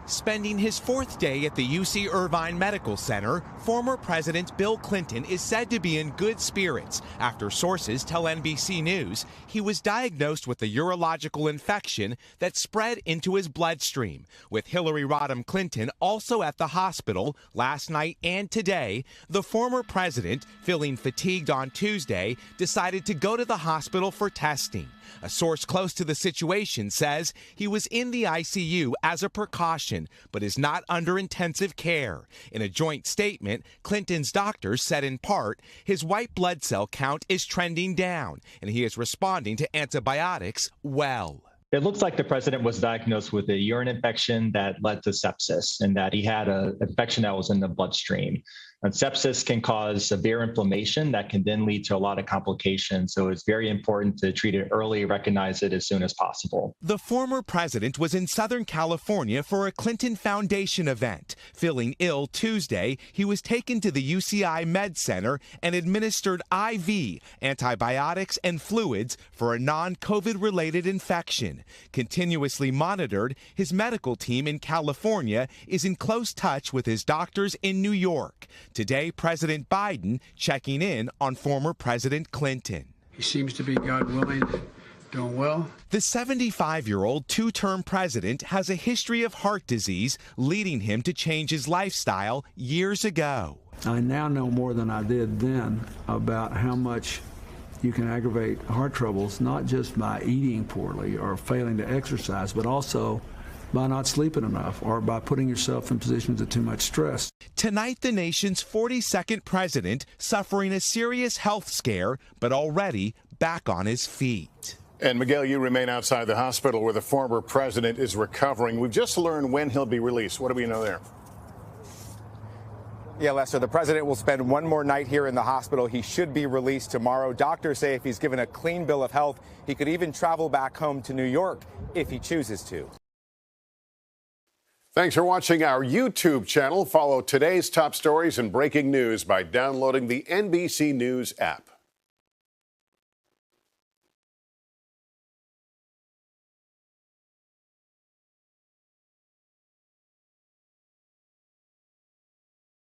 Spending his fourth day at the UC Irvine Medical Center, former President Bill Clinton is said to be in good spirits after sources tell NBC News he was diagnosed with a urological infection that spread into his bloodstream. With Hillary Rodham Clinton also at the hospital last night and today, the former president, feeling fatigued on Tuesday, decided to go to the hospital for testing. A source close to the situation says he was in the ICU as a precaution, but is not under intensive care. In a joint statement, Clinton's doctors said in part his white blood cell count is trending down, and he is responding to antibiotics well. It looks like the president was diagnosed with a urine infection that led to sepsis, and that he had an infection that was in the bloodstream. And sepsis can cause severe inflammation that can then lead to a lot of complications. So it's very important to treat it early, recognize it as soon as possible. The former president was in Southern California for a Clinton Foundation event. Feeling ill Tuesday, he was taken to the UCI Med Center and administered IV antibiotics and fluids for a non-COVID related infection. Continuously monitored, his medical team in California is in close touch with his doctors in New York. Today, President Biden checking in on former President Clinton. He seems to be, God willing, doing well. The 75-year-old two-term president has a history of heart disease, leading him to change his lifestyle years ago. I now know more than I did then about how much you can aggravate heart troubles, not just by eating poorly or failing to exercise, but also by not sleeping enough or by putting yourself in positions of too much stress. Tonight, the nation's 42nd president suffering a serious health scare, but already back on his feet. And Miguel, you remain outside the hospital where the former president is recovering. We've just learned when he'll be released. What do we know there? Yeah, Lester, the president will spend one more night here in the hospital. He should be released tomorrow. Doctors say if he's given a clean bill of health, he could even travel back home to New York if he chooses to. Thanks for watching our YouTube channel. Follow today's top stories and breaking news by downloading the NBC News app.